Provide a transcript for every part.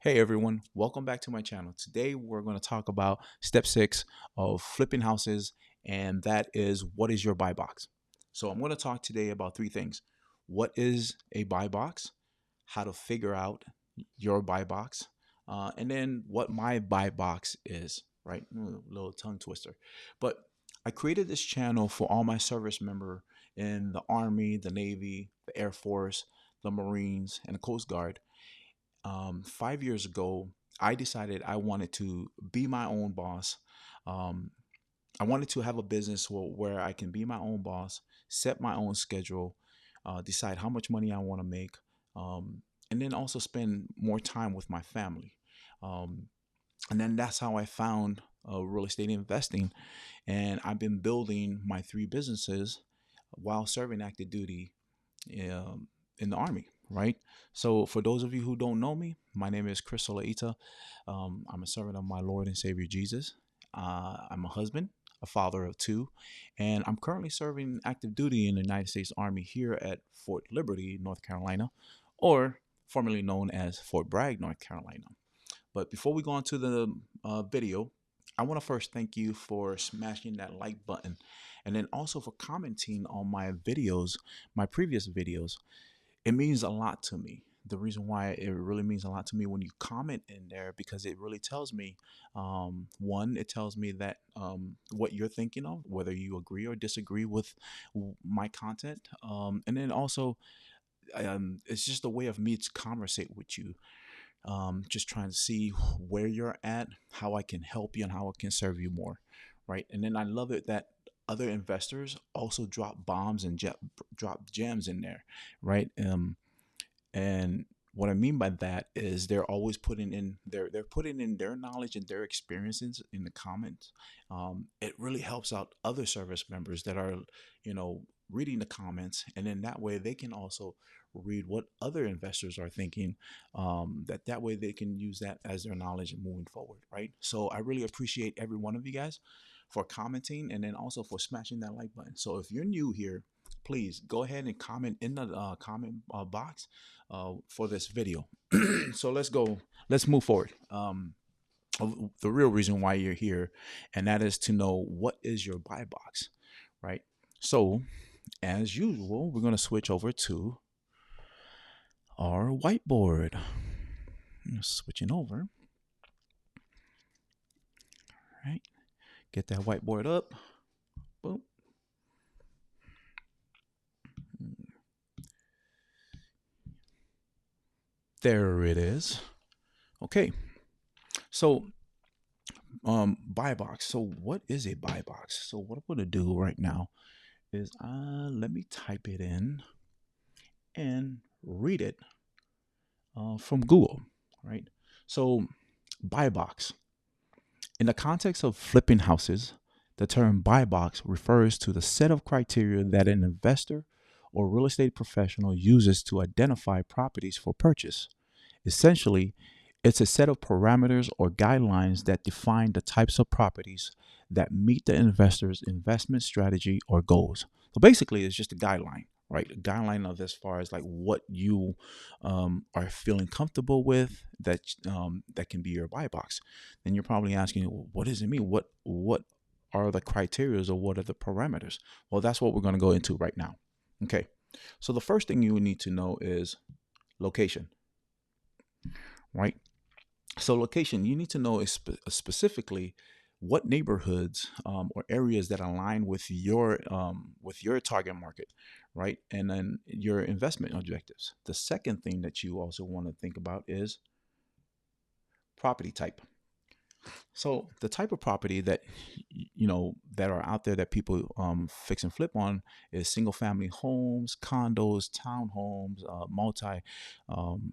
Hey everyone, welcome back to my channel. Today we're going to talk about step 6 of flipping houses, and that is what is your buy box. So I'm going to talk today about three things. What is a buy box? How to figure out your buy box, and then what my buy box is, right? Little tongue twister. But I created this channel for all my service member in the Army, the Navy, the Air Force, the Marines, and the Coast Guard. 5 years ago, I decided I wanted to be my own boss. Um, I wanted to have a business where I can be my own boss, set my own schedule, decide how much money I want to make, and then also spend more time with my family. Um, and then that's how I found real estate investing. And I've been building my three businesses while serving active duty um, in the Army, right? So, for those of you who don't know me, my name is Chris Solaita. I'm a servant of my Lord and Savior Jesus. I'm a husband, a father of two, and I'm currently serving active duty in the United States Army here at Fort Liberty, North Carolina, or formerly known as Fort Bragg, North Carolina. But before we go on to the video, I want to first thank you for smashing that like button and then also for commenting on my videos, my previous videos. It means a lot to me. The reason why it really means a lot to me when you comment in there, because it really tells me, one, it tells me that what you're thinking of, whether you agree or disagree with my content. And then also, it's just a way of me to conversate with you, just trying to see where you're at, how I can help you, and how I can serve you more, right? And then I love it that other investors also drop bombs and drop gems in there, right? And what I mean by that is they're always putting in they're putting in their knowledge and their experiences in the comments. It really helps out other service members that are, you know, reading the comments, and then that way they can also read what other investors are thinking. That way they can use that as their knowledge moving forward, right? So I really appreciate every one of you guys for commenting and then also for smashing that like button. So if you're new here, please go ahead and comment in the comment box for this video. So let's go. Let's move forward. The real reason why you're here, and that is to know what is your buy box, right? So, as usual, we're going to switch over to our whiteboard. Switching over. All right. Get that whiteboard up. Boom. There it is. Okay. So, buy box. So, what is a buy box? So, what I'm going to do right now is let me type it in and read it from Google, right? So, buy box. In the context of flipping houses, the term buy box refers to the set of criteria that an investor or real estate professional uses to identify properties for purchase. Essentially, it's a set of parameters or guidelines that define the types of properties that meet the investor's investment strategy or goals. So basically, it's just a guideline, right? A guideline of as far as like what you are feeling comfortable with that can be your buy box. Then you're probably asking, well, what does it mean? What are the criteria or what are the parameters? Well, that's what we're going to go into right now. Okay. So the first thing you would need to know is location, right? So location, you need to know specifically what neighborhoods or areas that align with your target market, right? And then your investment objectives. The second thing that you also want to think about is property type. So the type of property that that are out there that people fix and flip on is single family homes, condos, townhomes, multi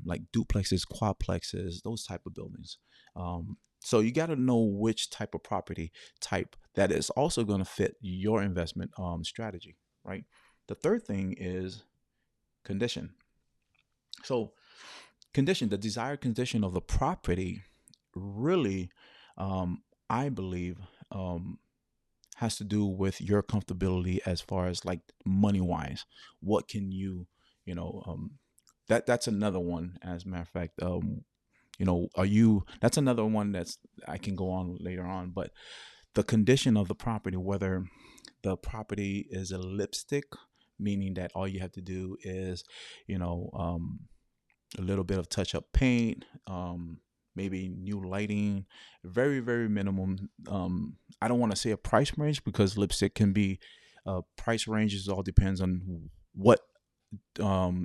like duplexes, quadplexes, those type of buildings. So you got to know which type of property type that is also going to fit your investment strategy, right? The third thing is condition. So condition, the desired condition of the property really, um, I believe, um, has to do with your comfortability as far as like money wise. What can you, you know, that's another one. As a matter of fact, Are you, that's another one that's, I can go on later on, but the condition of the property, whether the property is a lipstick, meaning that all you have to do is, you know, a little bit of touch up paint, maybe new lighting, very, very minimum. I don't want to say a price range because lipstick can be, price ranges all depends on what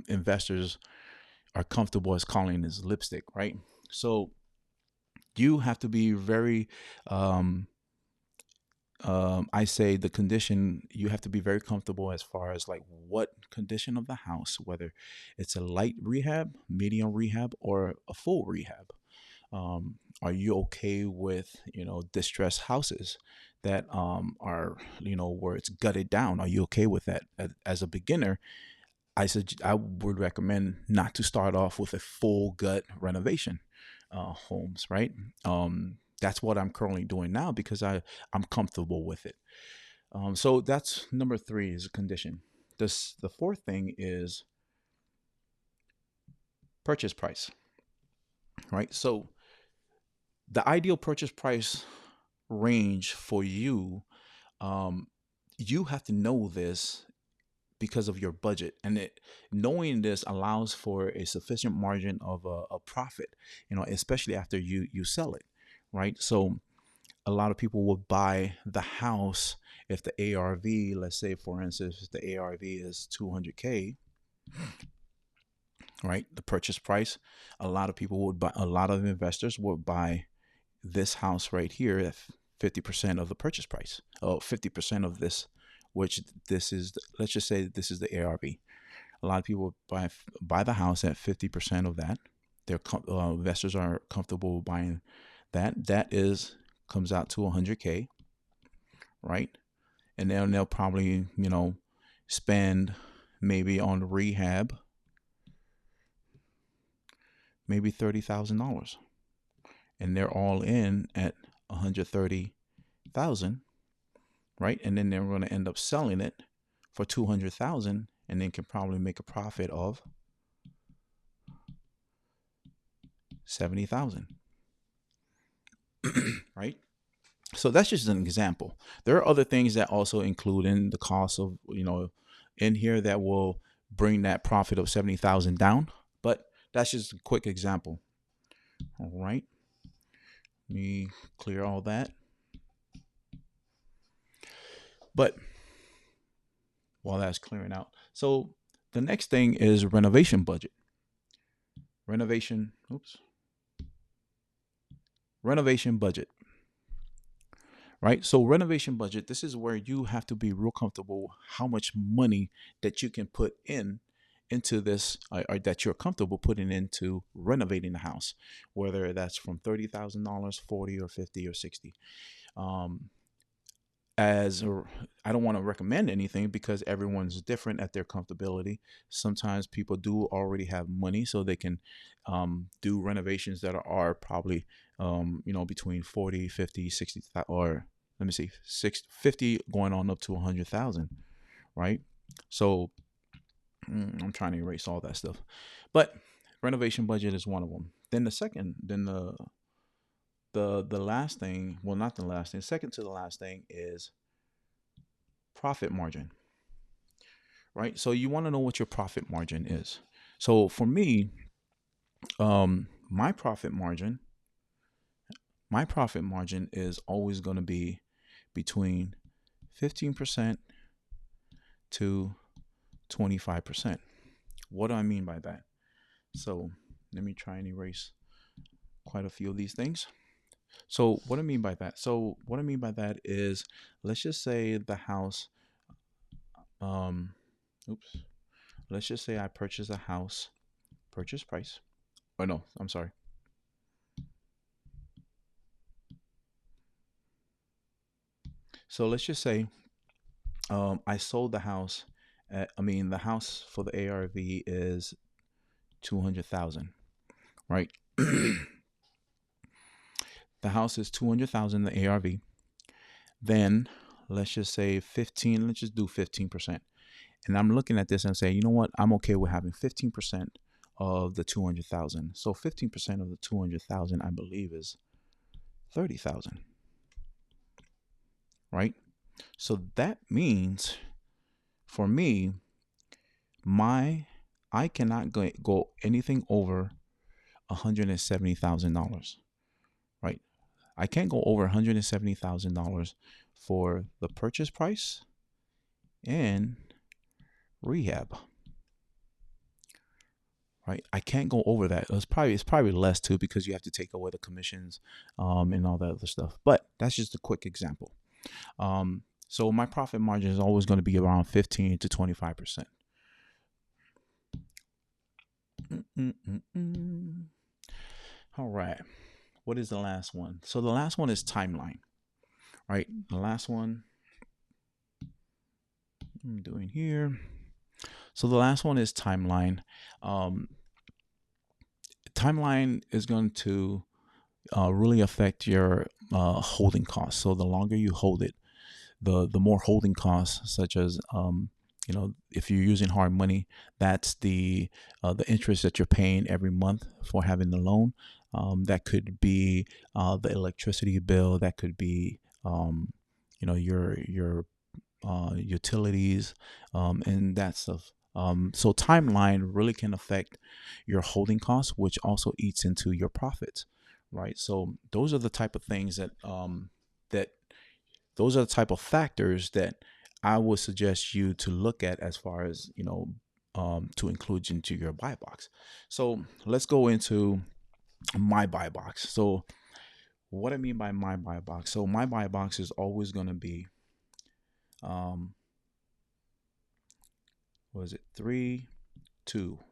investors are comfortable as calling as lipstick, right? So you have to be very, um, I say the condition, you have to be very comfortable as far as like what condition of the house, whether it's a light rehab, medium rehab, or a full rehab. Are you okay with, distressed houses that are, where it's gutted down? Are you okay with that? As a beginner, I would recommend not to start off with a full gut renovation homes, right? That's what I'm currently doing now because I'm comfortable with it. So that's number three is a condition. The fourth thing is purchase price, right? So the ideal purchase price range for you, um, you have to know this because of your budget, and knowing this allows for a sufficient margin of a profit, especially after you sell it, right? So a lot of people will buy the house if the ARV, let's say for instance, if the ARV is 200K, right? The purchase price, a lot of people would buy, a lot of investors would buy this house right here at 50% of the purchase price. Oh, 50% of this, which this is, let's just say this is the ARV. A lot of people buy the house at 50% of that. Their investors are comfortable buying that. That is comes out to 100K, right? And then they'll probably spend maybe on rehab maybe $30,000, and they're all in at 130,000, right? And then they're going to end up selling it for 200,000, and then can probably make a profit of 70,000, right? So that's just an example. There are other things that also include in the cost of, in here that will bring that profit of 70,000 down, but that's just a quick example. All right. Let me clear all that. But while that's clearing out, so the next thing is renovation budget. Renovation budget, right? So renovation budget, this is where you have to be real comfortable how much money that you can put into this, or that you're comfortable putting into renovating the house, whether that's from $30,000, 40 or 50 or 60. Um, as I don't want to recommend anything because everyone's different at their comfortability. Sometimes people do already have money, so they can do renovations that are probably between 40, 50, 60, or let me see, 50 going on up to 100,000, right? So I'm trying to erase all that stuff, but renovation budget is one of them. Then the last thing, well, not the last thing, second to the last thing is profit margin, right? So you want to know what your profit margin is. So for me, my profit margin is always going to be between 15% to 25%. What do I mean by that? So let me try and erase quite a few of these things. So what I mean by that? So what I mean by that is, let's just say the house, um, oops, let's just say I purchase a house, purchase price. Oh no, I'm sorry. So let's just say I sold the house. The house for the ARV is 200,000, right? The house is 200,000, the ARV. Then let's just say 15. Let's just do 15%. And I'm looking at this and say, you know what? I'm okay with having 15% of the 200,000. So 15% of the 200,000, I believe, is 30,000, right? So that means for me, my I cannot go anything over $170,000, right? I can't go over $170,000 for the purchase price and rehab, right? I can't go over that. It's probably less too because you have to take away the commissions, and all that other stuff. But that's just a quick example. So my profit margin is always going to be around 15 to 25%. All right. What is the last one? So the last one is timeline, right? The last one I'm doing here. So the last one is timeline. Um, Timeline is going to really affect your holding costs. So the longer you hold it, the more holding costs, such as if you're using hard money, that's the interest that you're paying every month for having the loan. That could be the electricity bill. That could be your utilities, and that stuff. So timeline really can affect your holding costs, which also eats into your profits, right? So those are the type of things that those are the type of factors that I would suggest you to look at as far as to include into your buy box. So let's go into my buy box. So what I mean by my buy box, so my buy box is always going to be what is it, 3-2?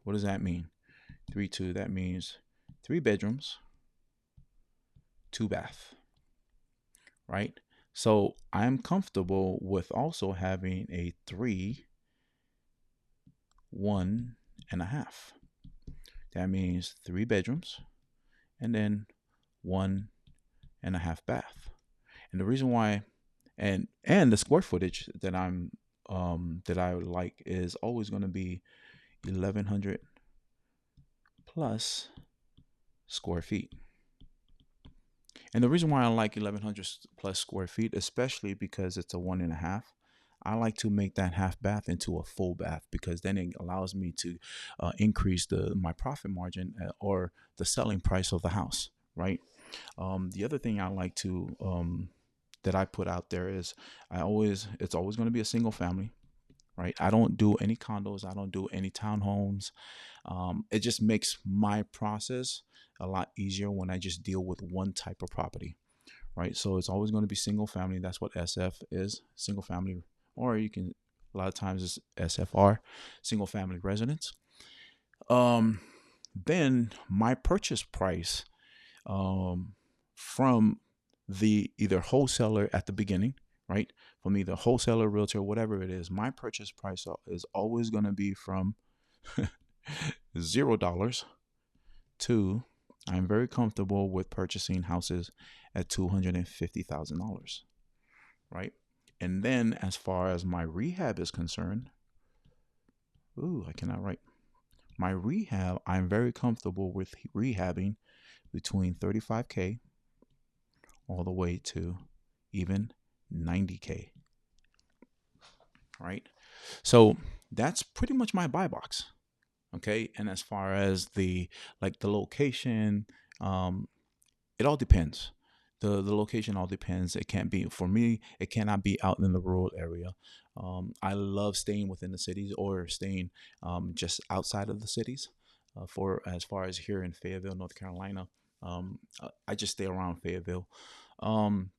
What does that mean? 3-2, that means 3 bedrooms, 2 bath, right? So I'm comfortable with also having a 3-1.5. That means 3 bedrooms and then 1.5 bath. And the reason why, and the square footage that I would like is always going to be 1,100 plus square feet. And the reason why I like 1,100 plus square feet, especially because it's a 1.5, I like to make that half bath into a full bath because then it allows me to increase my profit margin, or the selling price of the house, right? The other thing I like to that I put out there is it's always going to be a single family, right? I don't do any condos. I don't do any townhomes. It just makes my process a lot easier when I just deal with one type of property, right? So it's always going to be single family. That's what SF is, single family, or you can, a lot of times it's SFR, single family residence. Um, then my purchase price, um, from the either wholesaler at the beginning, right? From either wholesaler, realtor, whatever it is, my purchase price is always going to be from $0 to I'm very comfortable with purchasing houses at $250,000, right? And then as far as my rehab is concerned, I cannot write. My rehab, I'm very comfortable with rehabbing between 35K all the way to even 90K, right? So that's pretty much my buy box. Okay. And as far as the location, um, it all depends. The location all depends. It can't be, for me, it cannot be out in the rural area. I love staying within the cities or staying just outside of the cities. For as far as here in Fayetteville, North Carolina, I just stay around Fayetteville. Um,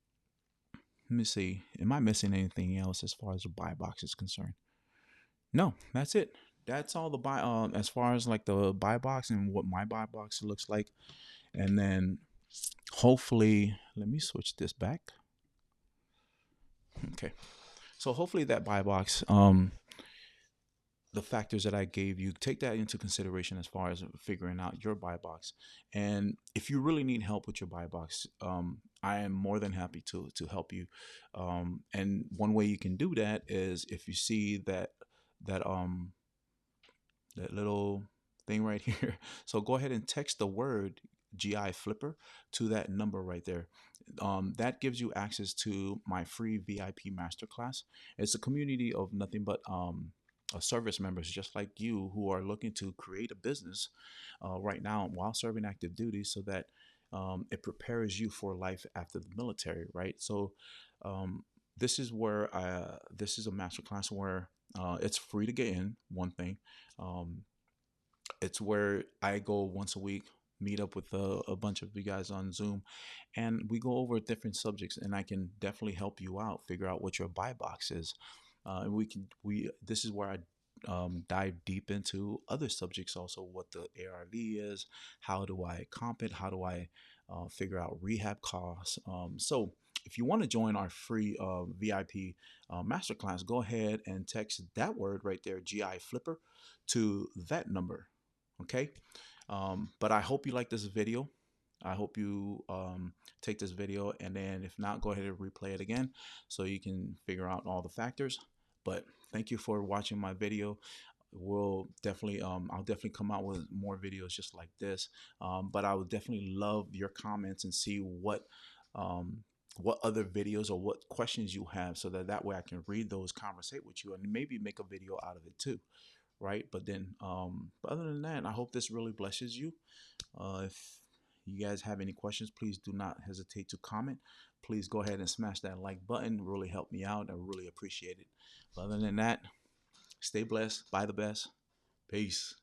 Let me see. Am I missing anything else as far as the buy box is concerned? No, that's it. That's all the buy. As far as like the buy box and what my buy box looks like, and then hopefully, let me switch this back. Okay, so hopefully that buy box, the factors that I gave you, take that into consideration as far as figuring out your buy box. And if you really need help with your buy box, I am more than happy to help you. And one way you can do that is if you see that that little thing right here. So go ahead and text the word GI Flipper to that number right there. That gives you access to my free VIP masterclass. It's a community of nothing but service members just like you who are looking to create a business right now while serving active duty so that it prepares you for life after the military, right? So um, this is a masterclass where it's free to get in. One thing, um, it's where I go once a week, meet up with a bunch of you guys on Zoom, and we go over different subjects, and I can definitely help you out, figure out what your buy box is. And we this is where I dive deep into other subjects also, what the ARV is, how do I comp it, how do I figure out rehab costs. So if you want to join our free VIP masterclass, go ahead and text that word right there, GI Flipper, to that number. Okay. But I hope you like this video. I hope you take this video, and then if not, go ahead and replay it again so you can figure out all the factors. But thank you for watching my video. I'll definitely come out with more videos just like this. But I would definitely love your comments and see what other videos or what questions you have, so that way I can read those, conversate with you, and maybe make a video out of it too, right? But other than that, I hope this really blesses you. If you guys have any questions, please do not hesitate to comment. Please go ahead and smash that like button. Really help me out. I really appreciate it. But other than that, stay blessed. Buy the best. Peace.